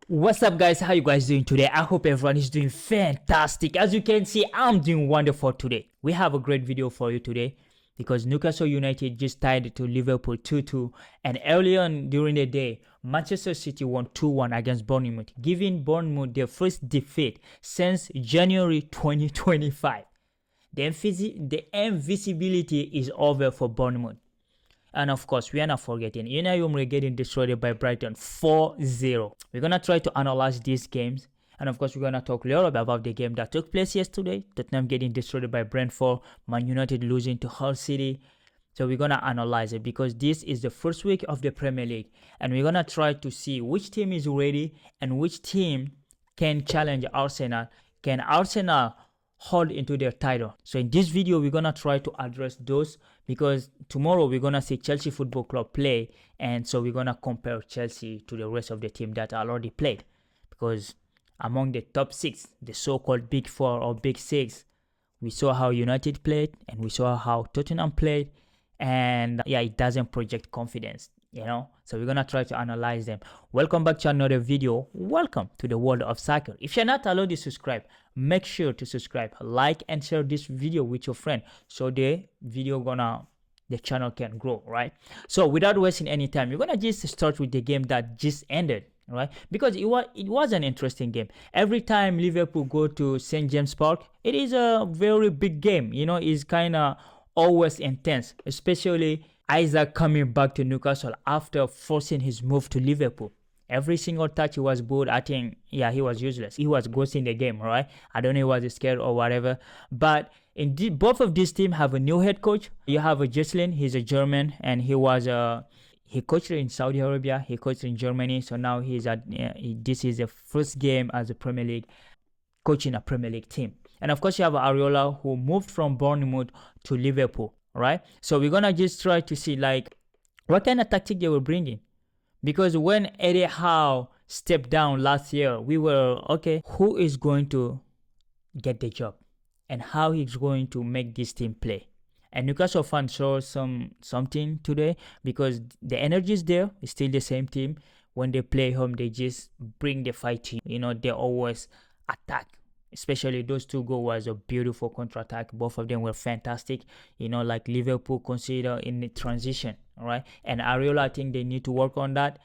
What's up, guys? How you guys doing today? I hope everyone is doing fantastic. As you can see, I'm doing wonderful today. We have a great video for you today because Newcastle United just tied to Liverpool 2-2, and early on during the day, Manchester City won 2-1 against Bournemouth, giving Bournemouth their first defeat since January 2025. The invisibility is over for Bournemouth. And of course, we are not forgetting United getting destroyed by Brighton 4-0. We're going to try to analyze these games. And of course, we're going to talk a little bit about the game that took place yesterday. Tottenham getting destroyed by Brentford. Man United losing to Hull City. So we're going to analyze it because this is the first week of the Premier League. And we're going to try to see which team is ready and which team can challenge Arsenal. Can Arsenal hold into their title? So in this video, we're going to try to address those because tomorrow we're going to see Chelsea Football Club play, and so we're going to compare Chelsea to the rest of the team that already played, because among the top six, the so-called big four or big six, we saw how United played and we saw how Tottenham played, and yeah, it doesn't project confidence, so we're gonna try to analyze them. Welcome back to another video. Welcome to the world of soccer. If you're not already subscribed, make sure to subscribe, like, and share this video with your friend so the channel can grow, right? So without wasting any time, we're gonna just start with the game that just ended, right? Because it was an interesting game. Every time Liverpool go to St. James Park, it is a very big game. It's kind of always intense, especially Isaac coming back to Newcastle after forcing his move to Liverpool. Every single touch he was booed. I think, yeah, he was useless. He was ghosting the game, right? I don't know if he was scared or whatever. But indeed, both of these teams have a new head coach. You have a Jesslyn. He's a German, and he coached in Saudi Arabia. He coached in Germany. So now this is the first game as a Premier League, coaching a Premier League team. And of course, you have Areola, who moved from Bournemouth to Liverpool, right? So we're gonna just try to see what kind of tactic they were bringing, because when Eddie Howe stepped down last year, we were okay, who is going to get the job and how he's going to make this team play. And Newcastle fans saw something today because the energy is there. It's still the same team. When they play home, they just bring the fight to you. They always attack. Especially those two goals was a beautiful counter-attack. Both of them were fantastic. Like Liverpool consider in the transition, all right? And Areola, I think they need to work on that.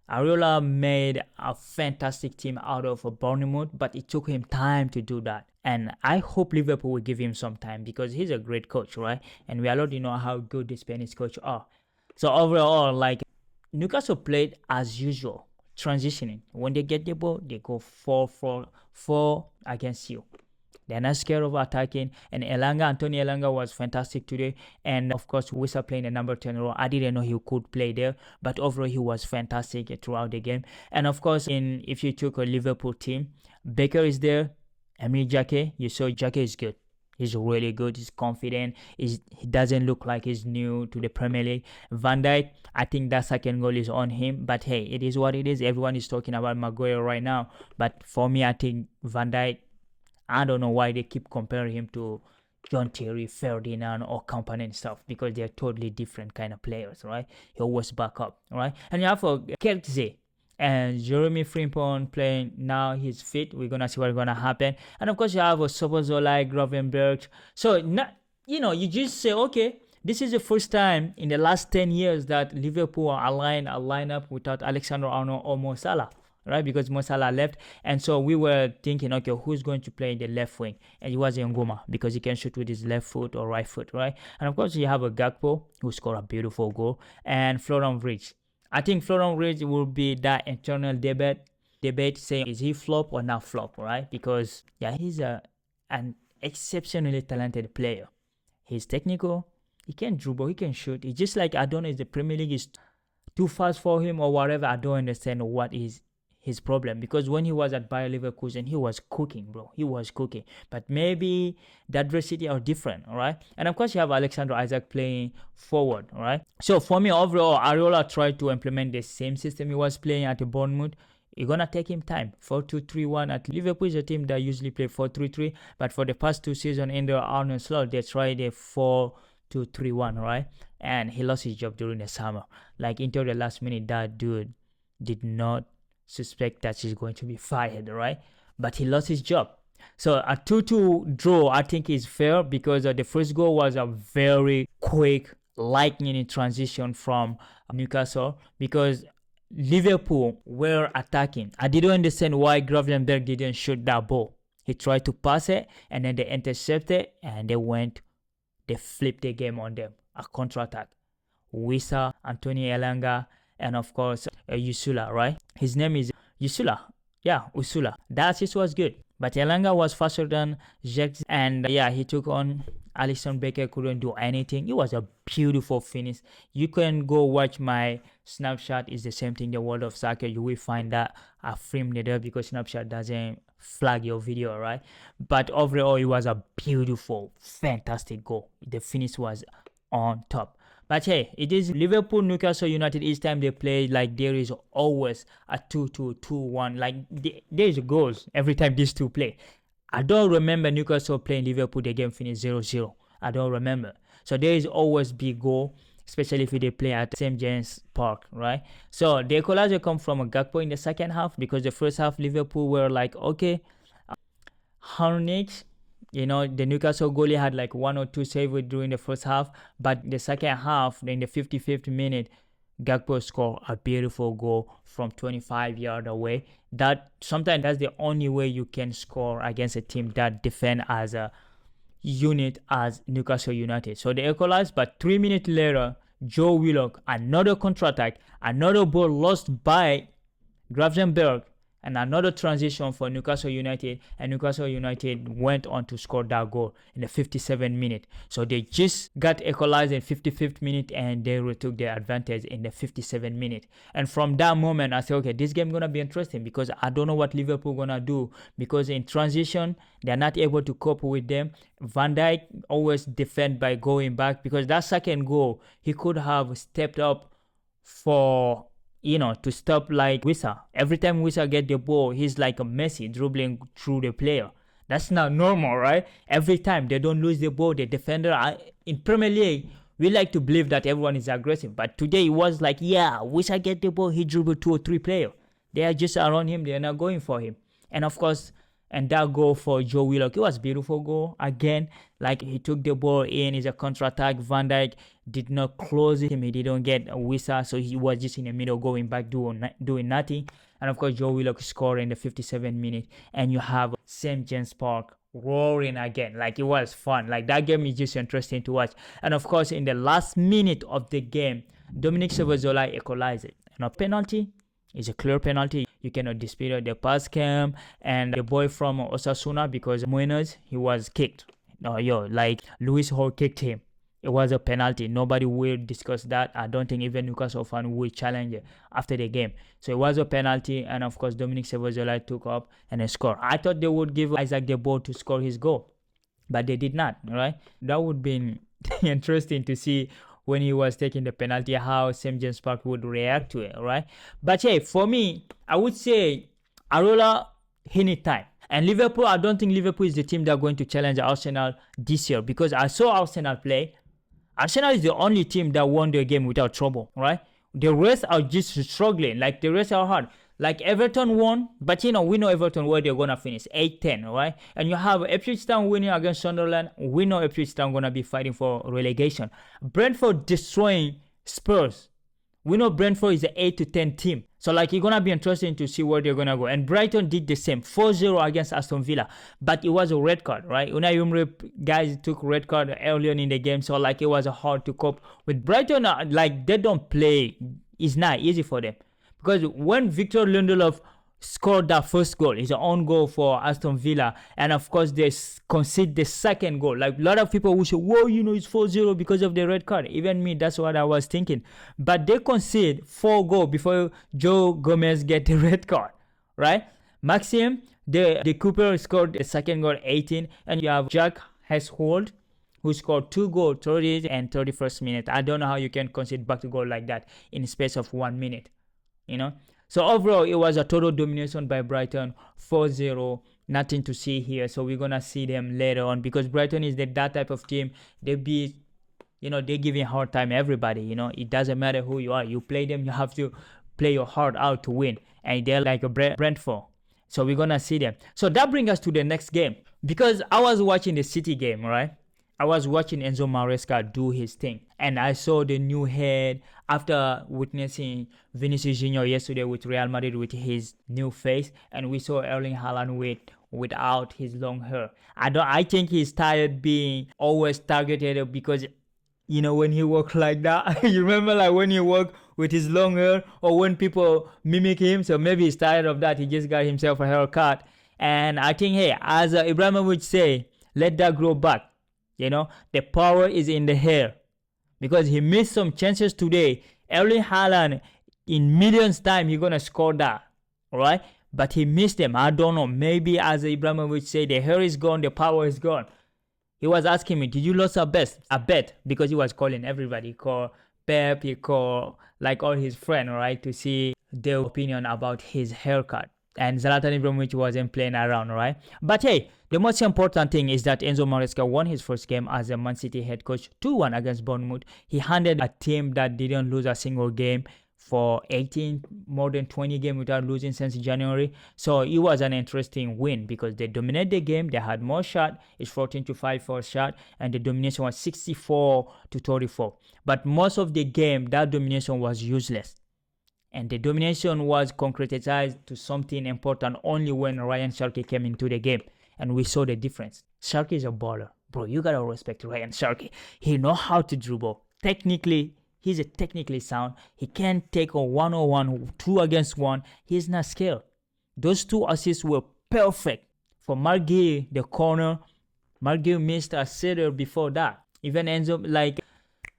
Areola made a fantastic team out of Bournemouth, but it took him time to do that. And I hope Liverpool will give him some time because he's a great coach, right? And we already know how good the Spanish coach are. So overall, Newcastle played as usual, transitioning. When they get the ball, they go 4-4-4 against you. They're not scared of attacking. And Antonio Elanga was fantastic today. And of course, Wissa playing the number 10 role. I didn't know he could play there, but overall he was fantastic throughout the game. And of course, if you took a Liverpool team, Baker is there. Emile Jacquet, you saw Jacquet is good. He's really good. He's confident. He doesn't look like he's new to the Premier League. Van Dijk, I think that second goal is on him. But hey, it is what it is. Everyone is talking about Maguire right now. But for me, I think Van Dijk, I don't know why they keep comparing him to John Terry, Ferdinand, or company and stuff, because they're totally different kind of players, right? He always back up, right? And you have Kirkze and Jeremy Frimpong playing now. He's fit. We're gonna see what's gonna happen. And of course, you have a Soboslai, Gravenberch. So you just say, okay, this is the first time in the last 10 years that Liverpool are aligned a lineup without Alexander-Arnold or Mo Salah, right? Because Mo Salah left, and so we were thinking, okay, who's going to play in the left wing? And it was Ngoma, because he can shoot with his left foot or right foot, right? And of course, you have a Gakpo who scored a beautiful goal, and Florian Wirtz. I think Florian Wirtz will be that internal debate saying, is he flop or not flop, right? Because yeah, he's an exceptionally talented player. He's technical. He can dribble. He can shoot. It's just like, I don't know if the Premier League is too fast for him or whatever. I don't understand what is his problem, because when he was at Bayer Leverkusen, he was cooking, bro. He was cooking. But maybe the adversity are different, all right? And of course, you have Alexander Isaac playing forward, all right? So for me, overall, Areola tried to implement the same system he was playing at the Bournemouth. It's going to take him time. 4-2-3-1 at Liverpool is a team that usually play 4-3-3. But for the past 2 seasons in the Arne Slot, they tried a 4-2-3-1, right? And he lost his job during the summer. Until the last minute, that dude did not suspect that he's going to be fired, right? But he lost his job. So a 2-2 draw, I think, is fair because the first goal was a very quick, lightning transition from Newcastle because Liverpool were attacking. I didn't understand why Gravenberch didn't shoot that ball. He tried to pass it and then they intercepted and they flipped the game on them. A counter-attack. Wissa, Anthony Elanga, and of course Usula, right? His name is Usula. Yeah, Usula. That assist was good. But Elanga was faster than Jack, and yeah, he took on Alisson Becker, couldn't do anything. It was a beautiful finish. You can go watch my Snapchat. It's the same thing, the World of Soccer. You will find that I framed it up because Snapchat doesn't flag your video, right? But overall, it was a beautiful, fantastic goal. The finish was on top. But hey, it is Liverpool, Newcastle United. Each time they play, like there is always a 2-2, 2-1. Like there is goals every time these two play. I don't remember Newcastle playing Liverpool. The game finished 0-0. I don't remember. So there is always big goal, especially if they play at St. James Park, right? So the equalizer come from a Gakpo in the second half because the first half Liverpool were like, okay, Harnage. You know, the Newcastle goalie had like 1 or 2 saves during the first half, but the second half, in the 55th minute, Gakpo scored a beautiful goal from 25 yards away. That sometimes that's the only way you can score against a team that defend as a unit as Newcastle United. So they equalized, but 3 minutes later, Joe Willock, another counter-attack, another ball lost by Gravenberch, and another transition for Newcastle United, and Newcastle United went on to score that goal in the 57th minute. So they just got equalized in 55th minute and they retook their advantage in the 57th minute. And from that moment, I said, okay, this game gonna be interesting because I don't know what Liverpool gonna do because in transition, they're not able to cope with them. Van Dijk always defend by going back because that second goal, he could have stepped up for to stop like Wissa. Every time Wissa get the ball, he's like a Messi dribbling through the player. That's not normal, right? Every time they don't lose the ball, the defender in Premier League, we like to believe that everyone is aggressive. But today it was like, yeah, Wissa get the ball, he dribbled 2 or 3 players. They are just around him, they are not going for him. And of course, and that goal for Joe Willock, it was a beautiful goal. Again, like he took the ball in, it's a counter-attack. Van Dijk did not close him, he didn't get a whistle, so he was just in the middle going back, doing nothing. And of course, Joe Willock scored in the 57th minute. And you have St. James Park roaring again. Like it was fun. Like that game is just interesting to watch. And of course, in the last minute of the game, Dominic Szoboszlai equalized it. And a penalty is a clear penalty. You cannot dispute it. The pass came and the boy from Osasuna, because Muenos, he was kicked. Like Luis Hall kicked him. It was a penalty. Nobody will discuss that. I don't think even Newcastle fan will challenge it after the game. So it was a penalty, and of course Dominic Szoboszlai took up and scored. I thought they would give Isaac the ball to score his goal, but they did not. Right? That would be interesting to see when he was taking the penalty, how St. James Park would react to it, right? But hey, for me, I would say Arola, he need time. And Liverpool, I don't think Liverpool is the team that are going to challenge Arsenal this year, because I saw Arsenal play. Arsenal is the only team that won their game without trouble, right? The rest are just struggling. Like the rest are hard. Like Everton won, but we know Everton where they're going to finish, 8-10, right? And you have Ipswich Town winning against Sunderland. We know Ipswich Town going to be fighting for relegation. Brentford destroying Spurs. We know Brentford is an 8-10 team. So like it's going to be interesting to see where they're going to go. And Brighton did the same, 4-0 against Aston Villa. But it was a red card, right? Unai Emery guys took red card earlier in the game. So like it was hard to cope with Brighton. Like they don't play. It's not easy for them. Because when Victor Lindelof scored that first goal, it's an own goal for Aston Villa, and of course they concede the second goal. Like a lot of people will say, whoa, it's 4-0 because of the red card. Even me, that's what I was thinking. But they concede 4 goals before Joe Gomez get the red card, right? Maxim, the Cooper scored the second goal, 18, and you have Jack Heshold, who scored 2 goals, 30th and 31st minute. I don't know how you can concede back to goal like that in the space of 1 minute. So overall, it was a total domination by Brighton, 4-0, nothing to see here. So we're going to see them later on, because Brighton is that type of team. They're giving hard time everybody. It doesn't matter who you are. You play them, you have to play your heart out to win, and they're like a Brentford. So we're gonna see them. So that brings us to the next game, because I was watching the City game, right? I was watching Enzo Maresca do his thing, and I saw the new head after witnessing Vinicius Junior yesterday with Real Madrid with his new face, and we saw Erling Haaland without his long hair. I think he's tired being always targeted, because when he walk like that, you remember like when he walk with his long hair, or when people mimic him. So maybe he's tired of that. He just got himself a haircut, and I think, hey, as Ibrahimovic say, let that grow back. The power is in the hair, because he missed some chances today. Erling Haaland, in millions time, he's gonna score that, right? But he missed them. I don't know. Maybe as Ibrahimovic said, the hair is gone, the power is gone. He was asking me, did you lose a bet? Because he was calling everybody. He called Pep, he called like all his friends, right? To see their opinion about his haircut. And Zlatan Ibrahimovic wasn't playing around, right? But hey, the most important thing is that Enzo Maresca won his first game as a Man City head coach 2-1 against Bournemouth. He handled a team that didn't lose a single game for more than 20 games without losing since January. So it was an interesting win, because they dominated the game. They had more shot. It's 14-5 for a shot, and the domination was 64-34. But most of the game, that domination was useless. And the domination was concretized to something important only when Ryan Sharkey came into the game, and we saw the difference. Sharkey is a baller. Bro, you gotta respect Ryan Sharkey. He knows how to dribble. Technically, he's a technically sound. He can take a 1-on-1, 2 against 1. He's not scared. Those 2 assists were perfect. For Marguerite, the corner, Marguerite missed a sitter before that. Even Enzo, like,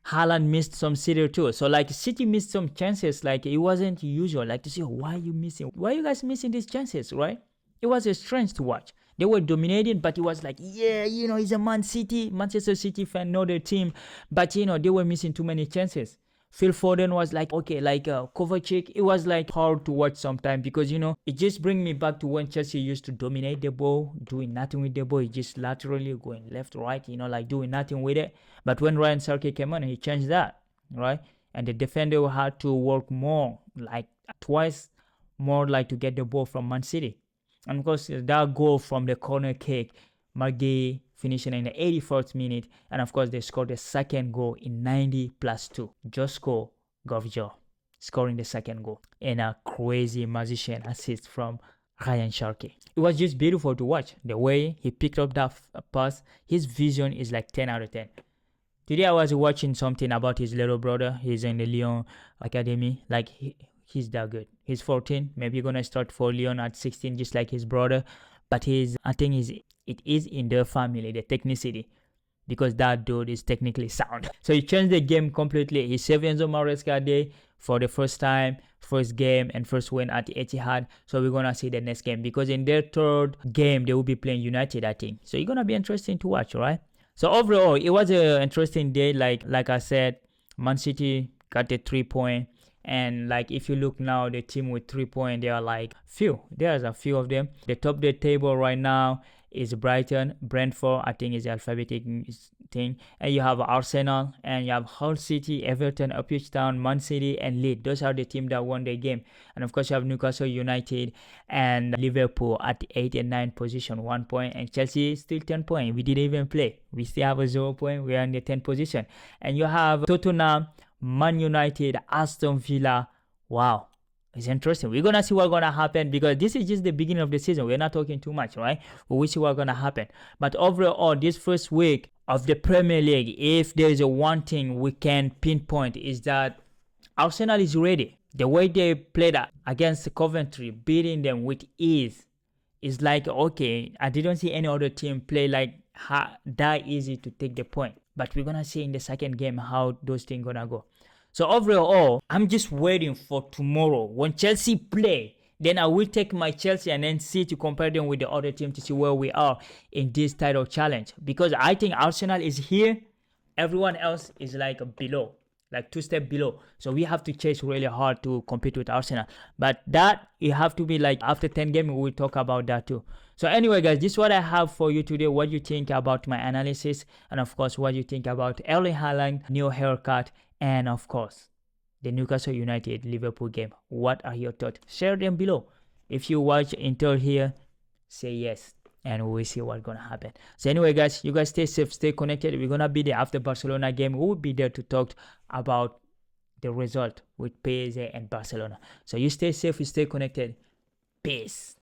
Haaland missed some sitter too. So like City missed some chances. Like it wasn't usual. Like to see, why are you missing? Why are you guys missing these chances, right? It was a strange to watch. They were dominating, but it was like, yeah, he's a Manchester City fan, know their team. But, they were missing too many chances. Phil Foden was like, okay, like Kovacic. It was like hard to watch sometimes, because, it just brings me back to when Chelsea used to dominate the ball, doing nothing with the ball. It just laterally going left, right, like doing nothing with it. But when Ryan Sharkey came on, he changed that, right? And the defender had to work more, like twice more, like to get the ball from Man City. And of course, that goal from the corner kick, Marguerite finishing in the 81st minute. And of course, they scored the second goal in 90+2. Josko Govjo scoring the second goal. And a crazy magician assist from Ryan Sharkey. It was just beautiful to watch. The way he picked up that pass, his vision is like 10 out of 10. Today I was watching something about his little brother. He's in the Lyon Academy. Like he's that good. He's 14. Maybe gonna start for Lyon at 16, just like his brother. But I think it is in their family, the technicity, because that dude is technically sound. So he changed the game completely. He saved Enzo Maresca day for the first time, first game, and first win at the Etihad. So we're gonna see the next game, because in their third game they will be playing United, I think. So it's gonna be interesting to watch, right? So overall, it was an interesting day. Like I said, Man City got the 3 point. And like if you look now, the team with 3 points, they are like few. There's a few of them. The top of the table right now is Brighton, Brentford, I think is the alphabetic thing. And you have Arsenal, and you have Hull City, Everton, Ipswich Town, Man City, and Leeds. Those are the teams that won the game. And of course, you have Newcastle United and Liverpool at 8 and 9 position, 1 point. And Chelsea still 10 points. We didn't even play. We still have a 0 point. We are in the 10th position. And you have Tottenham, Man United, Aston Villa. Wow, it's interesting. We're gonna see what's gonna happen, because this is just the beginning of the season. We're not talking too much, right? But we'll see what's gonna happen. But overall, this first week of the Premier League, if there is one thing we can pinpoint, is that Arsenal is ready. The way they played against Coventry, beating them with ease, is like, okay, I didn't see any other team play like that easy to take the point. But we're gonna see in the second game how those things gonna go. So overall, I'm just waiting for tomorrow when Chelsea play. Then I will take my Chelsea and then see to compare them with the other team to see where we are in this title challenge. Because I think Arsenal is here. Everyone else is like below, like 2 steps below. So we have to chase really hard to compete with Arsenal. But that, it have to be like after 10 games, we will talk about that too. So anyway, guys, this is what I have for you today. What you think about my analysis, and of course, what you think about Erling Haaland, new haircut, and of course, the Newcastle United Liverpool game. What are your thoughts? Share them below. If you watch until here, say yes, and we will see what's gonna happen. So anyway, guys, you guys stay safe, stay connected. We're gonna be there after Barcelona game. We will be there to talk about the result with PSG and Barcelona. So you stay safe, you stay connected. Peace.